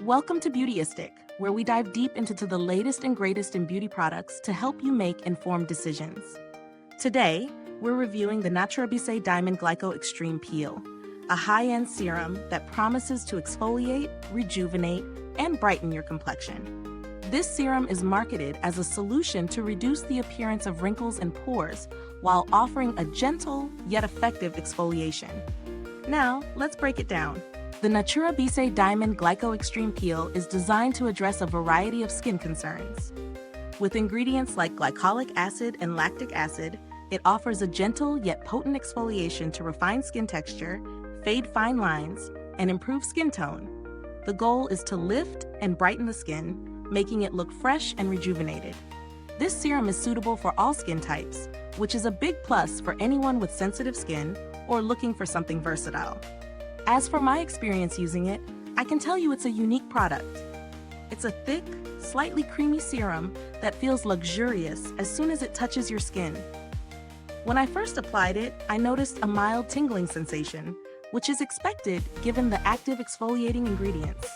Welcome to Beautyistic, where we dive deep into the latest and greatest in beauty products to help you make informed decisions. Today, we're reviewing the Natura Bissé Diamond Glyco Extreme Peel, a high-end serum that promises to exfoliate, rejuvenate, and brighten your complexion. This serum is marketed as a solution to reduce the appearance of wrinkles and pores while offering a gentle yet effective exfoliation. Now, let's break it down. The Natura Bissé Diamond Glyco Extreme Peel is designed to address a variety of skin concerns. With ingredients like glycolic acid and lactic acid, it offers a gentle yet potent exfoliation to refine skin texture, fade fine lines, and improve skin tone. The goal is to lift and brighten the skin, making it look fresh and rejuvenated. This serum is suitable for all skin types, which is a big plus for anyone with sensitive skin or looking for something versatile. As for my experience using it, I can tell you it's a unique product. It's a thick, slightly creamy serum that feels luxurious as soon as it touches your skin. When I first applied it, I noticed a mild tingling sensation, which is expected given the active exfoliating ingredients.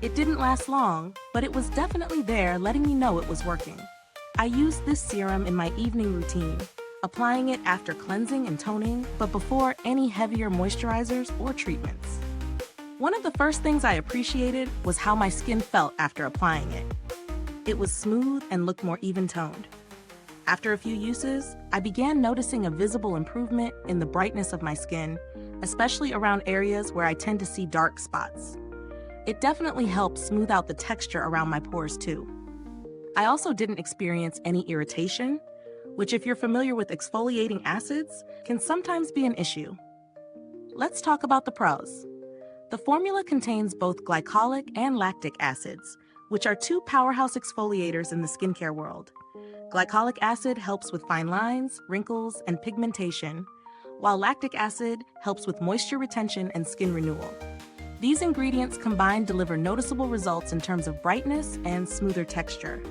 It didn't last long, but it was definitely there, letting me know it was working. I used this serum in my evening routine, applying it after cleansing and toning, but before any heavier moisturizers or treatments. One of the first things I appreciated was how my skin felt after applying it. It was smooth and looked more even-toned. After a few uses, I began noticing a visible improvement in the brightness of my skin, especially around areas where I tend to see dark spots. It definitely helped smooth out the texture around my pores too. I also didn't experience any irritation, which, if you're familiar with exfoliating acids, can sometimes be an issue. Let's talk about the pros. The formula contains both glycolic and lactic acids, which are two powerhouse exfoliators in the skincare world. Glycolic acid helps with fine lines, wrinkles, and pigmentation, while lactic acid helps with moisture retention and skin renewal. These ingredients combined deliver noticeable results in terms of brightness and smoother texture.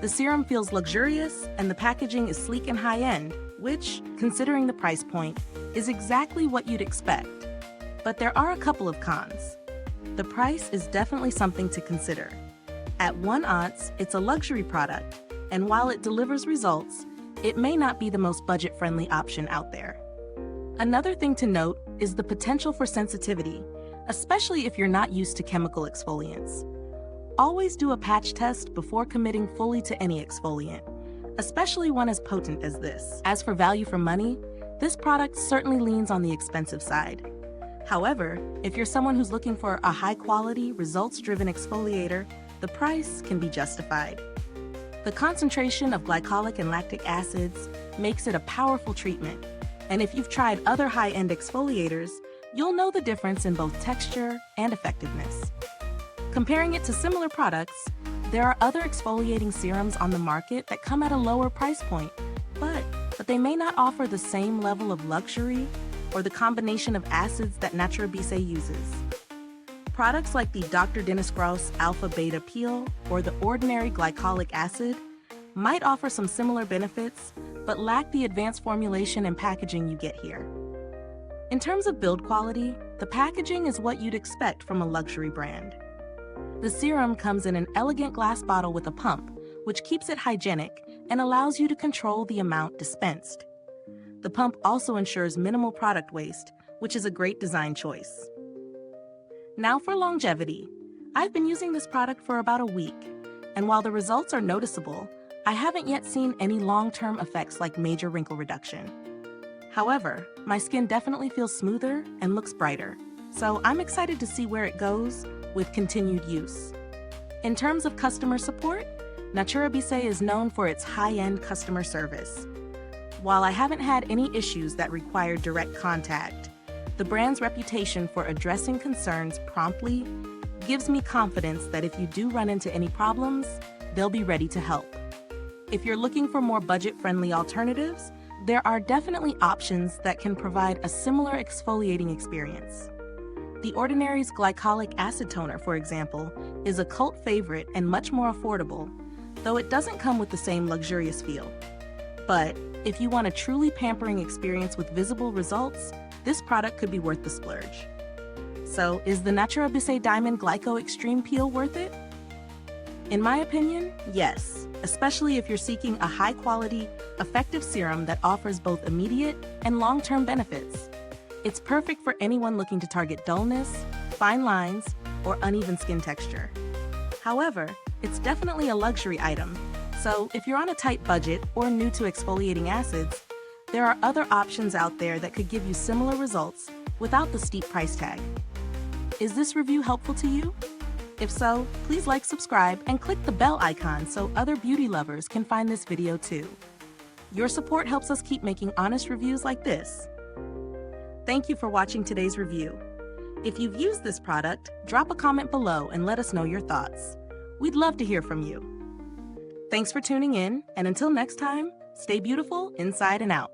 The serum feels luxurious, and the packaging is sleek and high-end, which, considering the price point, is exactly what you'd expect. But there are a couple of cons. The price is definitely something to consider. At 1 ounce, it's a luxury product, and while it delivers results, it may not be the most budget-friendly option out there. Another thing to note is the potential for sensitivity, especially if you're not used to chemical exfoliants. Always do a patch test before committing fully to any exfoliant, especially one as potent as this. As for value for money, this product certainly leans on the expensive side. However, if you're someone who's looking for a high-quality, results-driven exfoliator, the price can be justified. The concentration of glycolic and lactic acids makes it a powerful treatment, and if you've tried other high-end exfoliators, you'll know the difference in both texture and effectiveness. Comparing it to similar products, there are other exfoliating serums on the market that come at a lower price point, but they may not offer the same level of luxury or the combination of acids that Natura Bissé uses. Products like the Dr. Dennis Gross Alpha Beta Peel or the ordinary glycolic acid might offer some similar benefits, but lack the advanced formulation and packaging you get here. In terms of build quality, the packaging is what you'd expect from a luxury brand. The serum comes in an elegant glass bottle with a pump, which keeps it hygienic and allows you to control the amount dispensed. The pump also ensures minimal product waste, which is a great design choice. Now for longevity. I've been using this product for about a week, and while the results are noticeable, I haven't yet seen any long-term effects like major wrinkle reduction. However, my skin definitely feels smoother and looks brighter, so I'm excited to see where it goes with continued use. In terms of customer support, Natura Bissé is known for its high-end customer service. While I haven't had any issues that require direct contact, the brand's reputation for addressing concerns promptly gives me confidence that if you do run into any problems, they'll be ready to help. If you're looking for more budget-friendly alternatives, there are definitely options that can provide a similar exfoliating experience. The Ordinary's glycolic acid toner, for example, is a cult favorite and much more affordable, though it doesn't come with the same luxurious feel. But if you want a truly pampering experience with visible results, this product could be worth the splurge. So, is the Natura Bissé Diamond Glyco Extreme Peel worth it? In my opinion, yes, especially if you're seeking a high-quality, effective serum that offers both immediate and long-term benefits. It's perfect for anyone looking to target dullness, fine lines, or uneven skin texture. However, it's definitely a luxury item, so if you're on a tight budget or new to exfoliating acids, there are other options out there that could give you similar results without the steep price tag. Is this review helpful to you? If so, please like, subscribe, and click the bell icon so other beauty lovers can find this video too. Your support helps us keep making honest reviews like this. Thank you for watching today's review. If you've used this product, drop a comment below and let us know your thoughts. We'd love to hear from you. Thanks for tuning in, and until next time, stay beautiful inside and out.